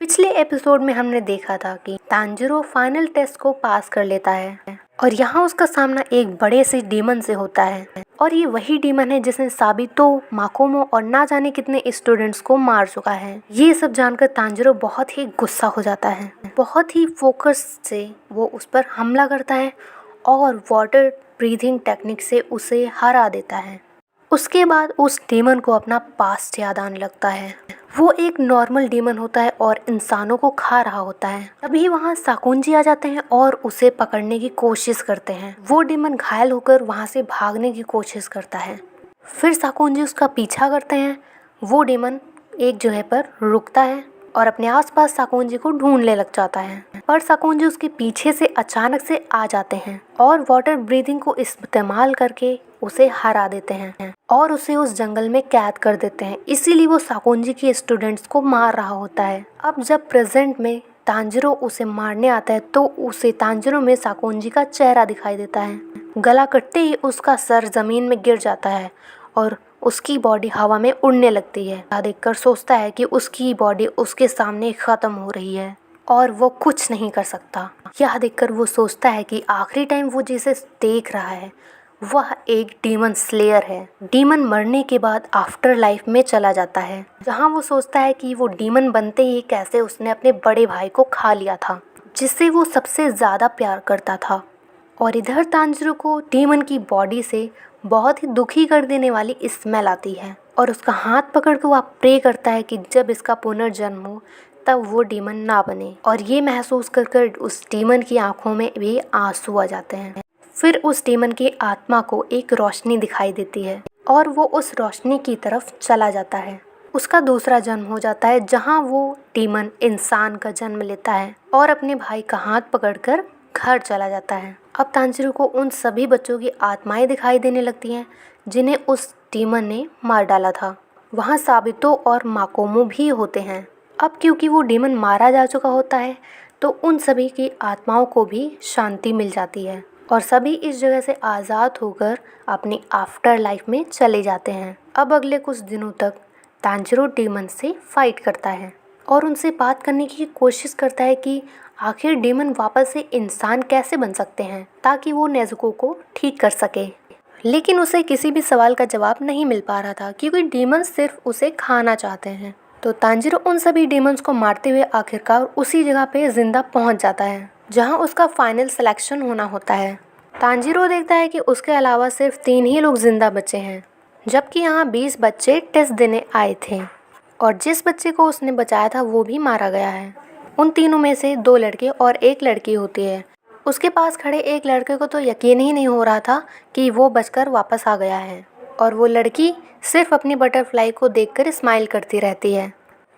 पिछले एपिसोड में हमने देखा था कि तांजिरो फाइनल टेस्ट को पास कर लेता है और यहाँ उसका सामना एक बड़े से डीमन से होता है और ये वही डीमन है जिसने साबितो, माकोमो और ना जाने कितने स्टूडेंट्स को मार चुका है। ये सब जानकर तांजिरो बहुत ही गुस्सा हो जाता है। बहुत ही फोकस से वो उस पर हमला करता है और वाटर ब्रीथिंग टेक्निक से उसे हरा देता है। उसके बाद उस डीमन को अपना पास्ट याद आने लगता है। वो एक नॉर्मल डीमन होता है और इंसानों को खा रहा होता है। तभी वहाँ साकुंजी आ जाते हैं और उसे पकड़ने की कोशिश करते हैं। वो डीमन घायल होकर वहाँ से भागने की कोशिश करता है। फिर साकुंजी उसका पीछा करते हैं। वो डीमन एक जगह पर रुकता है और अपने आसपास साकुंजी को ढूंढने लग जाता है, पर साकुंजी उसके पीछे से अचानक से आ जाते हैं और वाटर ब्रीथिंग को इस्तेमाल करके उसे हरा देते हैं और उसे उस जंगल में कैद कर देते हैं। इसीलिए वो साकुंजी के स्टूडेंट्स को मार रहा होता है। अब जब प्रेजेंट में तांजिरो उसे मारने आता है तो उसे तांजिरो में साकुंजी का चेहरा दिखाई देता है। गला कटते ही उसका सर जमीन में गिर जाता है और उसकी बॉडी हवा में उड़ने लगती है। यह देखकर सोचता है कि उसकी बॉडी उसके सामने ख़त्म हो रही है और वो कुछ नहीं कर सकता। यह देखकर वो सोचता है कि आखिरी टाइम वो जिसे देख रहा है वह एक डीमन स्लेयर है। डीमन मरने के बाद आफ्टर लाइफ में चला जाता है, जहाँ वो सोचता है कि वो डीमन बनते ही कैसे उसने अपने बड़े भाई को खा लिया था जिससे वो सबसे ज़्यादा प्यार करता था। और इधर तांजिरो को डीमन की बॉडी से बहुत ही दुखी कर देने वाली स्मेल आती है और उसका हाथ पकड़ के वह प्रे करता है कि जब इसका पुनर्जन्म हो तब वो डीमन ना बने। और ये महसूस कर कर उस डीमन की आंखों में भी आंसू आ जाते हैं। फिर उस डीमन की आत्मा को एक रोशनी दिखाई देती है और वो उस रोशनी की तरफ चला जाता है। उसका दूसरा जन्म हो जाता है, जहाँ वो डीमन इंसान का जन्म लेता है और अपने भाई का हाथ पकड़कर घर चला जाता है। अब तांजिरो को उन सभी बच्चों की आत्माएं दिखाई देने लगती हैं जिन्हें उस डीमन ने मार डाला था। वहाँ साबितो और माकोमो भी होते हैं। अब क्योंकि वो डीमन मारा जा चुका होता है तो उन सभी की आत्माओं को भी शांति मिल जाती है और सभी इस जगह से आज़ाद होकर अपनी आफ्टर लाइफ में चले जाते हैं। अब अगले कुछ दिनों तक तांजिरो डीमन से फाइट करता है और उनसे बात करने की कोशिश करता है कि आखिर डीमन वापस से इंसान कैसे बन सकते हैं ताकि वो नेज़ुको को ठीक कर सके। लेकिन उसे किसी भी सवाल का जवाब नहीं मिल पा रहा था क्योंकि डीमन सिर्फ उसे खाना चाहते हैं। तो तांजिरो उन सभी डीमंस को मारते हुए आखिरकार उसी जगह पे जिंदा पहुंच जाता है जहां उसका फाइनल सिलेक्शन होना होता है। तांजिरो देखता है कि उसके अलावा सिर्फ 3 ही लोग जिंदा बचे हैं, जबकि यहाँ 20 बच्चे टेस्ट देने आए थे और जिस बच्चे को उसने बचाया था वो भी मारा गया है। उन तीनों में से 2 लड़के और 1 लड़की होती है। उसके पास खड़े एक लड़के को तो यकीन ही नहीं हो रहा था कि वो बचकर वापस आ गया है और वो लड़की सिर्फ अपनी बटरफ्लाई को देखकर स्माइल करती रहती है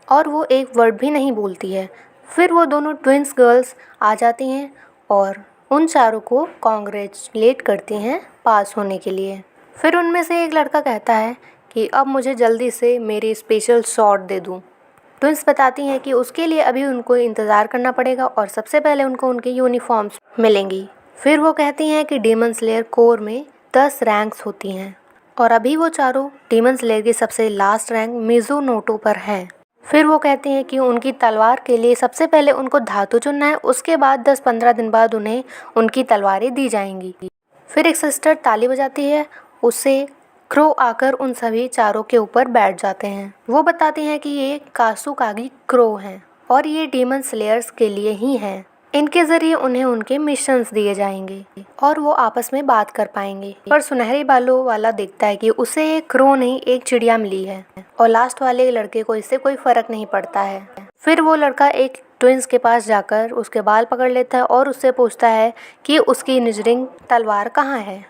और वो एक वर्ड भी नहीं बोलती है। फिर वो दोनों ट्विंस गर्ल्स आ जाती हैं और उन चारों को कॉन्ग्रेचुलेट करती हैं पास होने के लिए। फिर उनमें से एक लड़का कहता है कि अब मुझे जल्दी से मेरी स्पेशल शॉट दे दूँ। ट्विंस बताती हैं कि उसके लिए अभी उनको इंतज़ार करना पड़ेगा और सबसे पहले उनको उनके यूनिफॉर्म्स मिलेंगी। फिर वो कहती हैं कि डीमन स्लेयर कोर में 10 रैंक्स होती हैं और अभी वो चारों डीमन स्लेयर की सबसे लास्ट रैंक मिज़ुनोटो पर है। फिर वो कहते हैं कि उनकी तलवार के लिए सबसे पहले उनको धातु चुनना है, उसके बाद 10-15 दिन बाद उन्हें उनकी तलवारें दी जाएंगी। फिर एक सिस्टर ताली बजाती है, उससे क्रो आकर उन सभी चारों के ऊपर बैठ जाते हैं। वो बताते हैं कि ये कासुकागी क्रो हैं और ये डीमन स्लेयर्स के लिए ही हैं। इनके ज़रिए उन्हें उनके मिशंस दिए जाएंगे और वो आपस में बात कर पाएंगे। पर सुनहरे बालों वाला देखता है कि उसे एक क्रो नहीं एक चिड़िया मिली है और लास्ट वाले लड़के को इससे कोई फ़र्क नहीं पड़ता है। फिर वो लड़का एक ट्विंस के पास जाकर उसके बाल पकड़ लेता है और उससे पूछता है कि उसकी निजरिंग तलवार कहाँ है।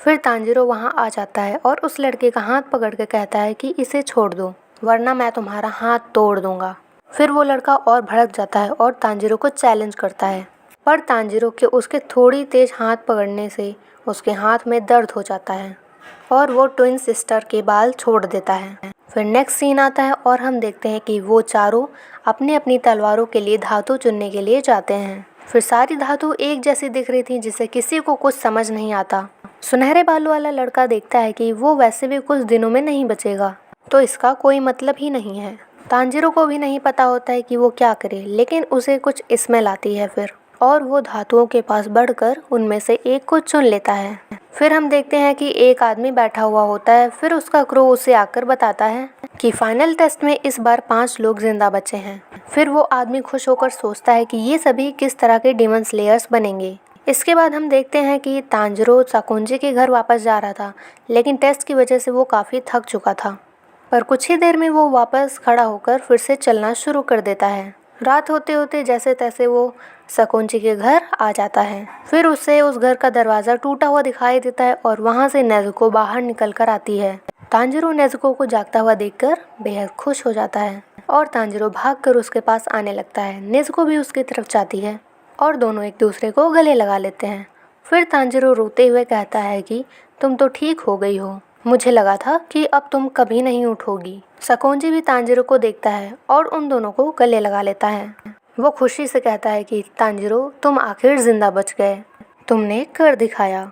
फिर तांजिरो वहाँ आ जाता है और उस लड़के का हाथ पकड़ के कहता है कि इसे छोड़ दो वरना मैं तुम्हारा हाथ तोड़ दूंगा। फिर वो लड़का और भड़क जाता है और तांजिरो को चैलेंज करता है, पर तांजिरो के उसके थोड़ी तेज हाथ पकड़ने से उसके हाथ में दर्द हो जाता है और वो ट्विन सिस्टर के बाल छोड़ देता है। फिर नेक्स्ट सीन आता है और हम देखते हैं कि वो चारों अपनी अपनी तलवारों के लिए धातु चुनने के लिए जाते हैं। फिर सारी धातु एक जैसी दिख रही थी जिससे किसी को कुछ समझ नहीं आता। सुनहरे बालों वाला लड़का देखता है कि वो वैसे भी कुछ दिनों में नहीं बचेगा तो इसका कोई मतलब ही नहीं है। तांजिरो को भी नहीं पता होता है कि वो क्या करे, लेकिन उसे कुछ स्मेल आती है फिर, और वो धातुओं के पास बढ़कर उनमें से एक को चुन लेता है। फिर हम देखते हैं कि एक आदमी बैठा हुआ होता है। फिर उसका क्रू उसे आकर बताता है कि फाइनल टेस्ट में इस बार 5 लोग जिंदा बचे हैं। फिर वो आदमी खुश होकर सोचता है कि ये सभी किस तरह के डीमन स्लेयर्स बनेंगे। इसके बाद हम देखते हैं कि तांजिरो साकुंजी के घर वापस जा रहा था, लेकिन टेस्ट की वजह से वो काफ़ी थक चुका था। पर कुछ ही देर में वो वापस खड़ा होकर फिर से चलना शुरू कर देता है। रात होते होते जैसे तैसे वो साकुंजी के घर आ जाता है। फिर उसे उस घर का दरवाज़ा टूटा हुआ दिखाई देता है और वहाँ से नेज़ुको बाहर निकल कर आती है। तांजिरो नेज़ुको को जागता हुआ देखकर बेहद खुश हो जाता है और तांजिरो भागकर उसके पास आने लगता है। नेज़ुको भी उसकी तरफ जाती है और दोनों एक दूसरे को गले लगा लेते हैं। फिर तांजिरो रोते हुए कहता है कि तुम तो ठीक हो गई हो, मुझे लगा था कि अब तुम कभी नहीं उठोगी। साकुंजी भी तांजिरो को देखता है और उन दोनों को गले लगा लेता है। वो खुशी से कहता है कि तांजिरो तुम आखिर जिंदा बच गए, तुमने कर दिखाया।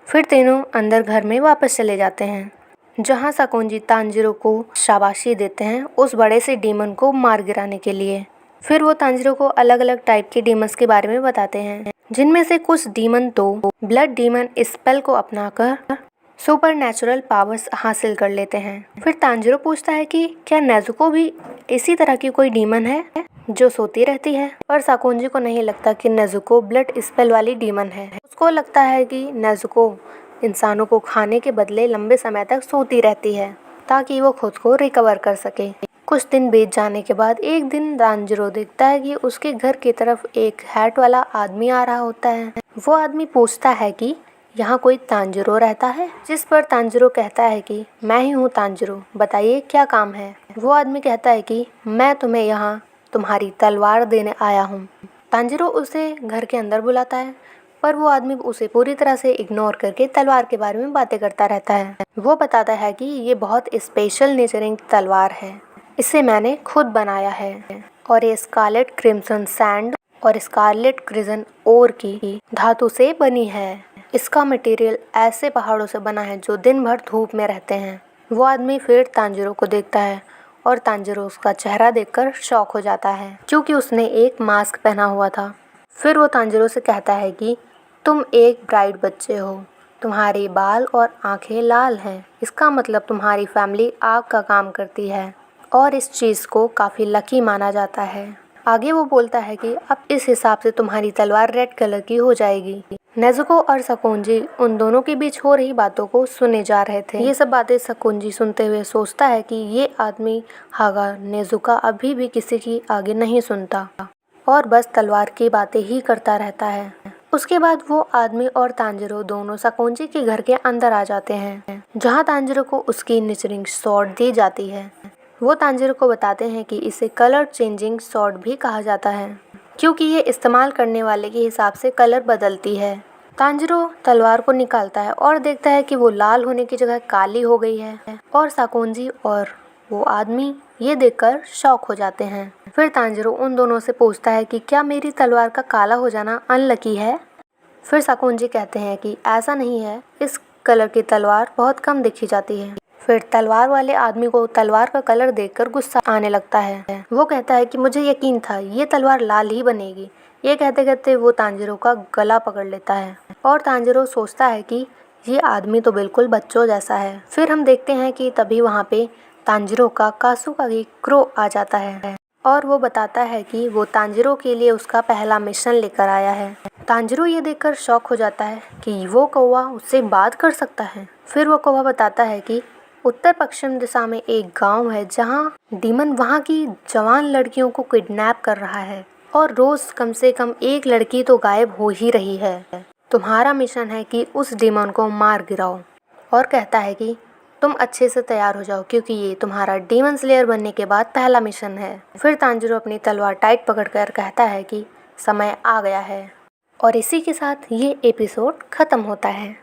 फिर तीनों अंदर घर में वापस चले जाते हैं, जहाँ साकुंजी तांजिरो को शाबाशी देते हैं उस बड़े से डीमन को मार गिराने के लिए। फिर वो तांजिरो को अलग अलग टाइप के डीमंस के बारे में बताते हैं, जिनमें से कुछ डीमन तो ब्लड डीमन स्पेल को अपनाकर सुपर नेचुरल पावर्स हासिल कर लेते हैं। फिर तांजिरो पूछता है कि क्या नेज़ुको भी इसी तरह की कोई डीमन है जो सोती रहती है, पर साकुंजी को नहीं लगता कि नेज़ुको ब्लड स्पेल वाली डीमन है। उसको लगता है कि नेज़ुको इंसानों को खाने के बदले लंबे समय तक सोती रहती है ताकि वो खुद को रिकवर कर सके। कुछ दिन बीत जाने के बाद एक दिन तांजिरो देखता है कि उसके घर की तरफ एक हैट वाला आदमी आ रहा होता है। वो आदमी पूछता है कि यहाँ कोई तांजिरो रहता है, जिस पर तांजिरो कहता है कि मैं ही हूँ तांजिरो, बताइए क्या काम है। वो आदमी कहता है कि मैं तुम्हें यहाँ तुम्हारी तलवार देने आया हूँ। तांजिरो उसे घर के अंदर बुलाता है, पर वो आदमी उसे पूरी तरह से इग्नोर करके तलवार के बारे में बातें करता रहता है। वो बताता है कि ये बहुत स्पेशल नेचरिंग तलवार है, इसे मैंने खुद बनाया है और ये स्कारलेट क्रिम्सन सैंड और स्कारलेट क्रिजन ओर की धातु से बनी है। इसका मटेरियल ऐसे पहाड़ों से बना है जो दिन भर धूप में रहते हैं। वो आदमी फिर तांजिरो को देखता है और तांजिरो उसका चेहरा देखकर शॉक हो जाता है, क्योंकि उसने एक मास्क पहना हुआ था। फिर वो तांजिरो से कहता है कि तुम एक ब्राइट बच्चे हो, तुम्हारे बाल और आंखें लाल हैं, इसका मतलब तुम्हारी फैमिली आग का काम करती है और इस चीज़ को काफ़ी लकी माना जाता है। आगे वो बोलता है कि अब इस हिसाब से तुम्हारी तलवार रेड कलर की हो जाएगी। नेज़ुको और साकुंजी उन दोनों के बीच हो रही बातों को सुने जा रहे थे। ये सब बातें साकुंजी सुनते हुए सोचता है कि ये आदमी हागा नेज़ुका अभी भी किसी की आगे नहीं सुनता और बस तलवार की बातें ही करता रहता है। उसके बाद वो आदमी और तांजिरो दोनों साकुंजी के घर के अंदर आ जाते हैं, जहाँ तांजिरो को उसकी निचरिंग स्वॉर्ड दी जाती है। वो तांजिरो को बताते हैं कि इसे कलर चेंजिंग स्वॉर्ड भी कहा जाता है, क्योंकि ये इस्तेमाल करने वाले के हिसाब से कलर बदलती है। तांजिरो तलवार को निकालता है और देखता है कि वो लाल होने की जगह काली हो गई है और साकुंजी और वो आदमी ये देखकर शॉक हो जाते हैं। फिर तांजिरो उन दोनों से पूछता है कि क्या मेरी तलवार का काला हो जाना अनलकी है। फिर साकुंजी कहते हैं कि ऐसा नहीं है, इस कलर की तलवार बहुत कम देखी जाती है। फिर तलवार वाले आदमी को तलवार का कलर देखकर गुस्सा आने लगता है। वो कहता है कि मुझे यकीन था ये तलवार लाल ही बनेगी। ये कहते कहते वो तांजिरो का गला पकड़ लेता है और तांजिरो सोचता है कि ये आदमी तो बिल्कुल बच्चों जैसा है। फिर हम देखते हैं कि तभी वहाँ पे तांजिरो का कासुकागी क्रो आ जाता है और वो बताता है कि वो तांजिरो के लिए उसका पहला मिशन लेकर आया है। तांजिरो ये देखकर शॉक हो जाता है कि वो कौवा उससे बात कर सकता है। फिर वो कौवा बताता है कि उत्तर पश्चिम दिशा में एक गांव है जहां डीमन वहां की जवान लड़कियों को किडनैप कर रहा है और रोज कम से कम एक लड़की तो गायब हो ही रही है। तुम्हारा मिशन है कि उस डीमन को मार गिराओ, और कहता है कि तुम अच्छे से तैयार हो जाओ क्योंकि ये तुम्हारा डीमन स्लेयर बनने के बाद पहला मिशन है। फिर तांजिरो अपनी तलवार टाइट पकड़कर कहता है कि समय आ गया है, और इसी के साथ ये एपिसोड खत्म होता है।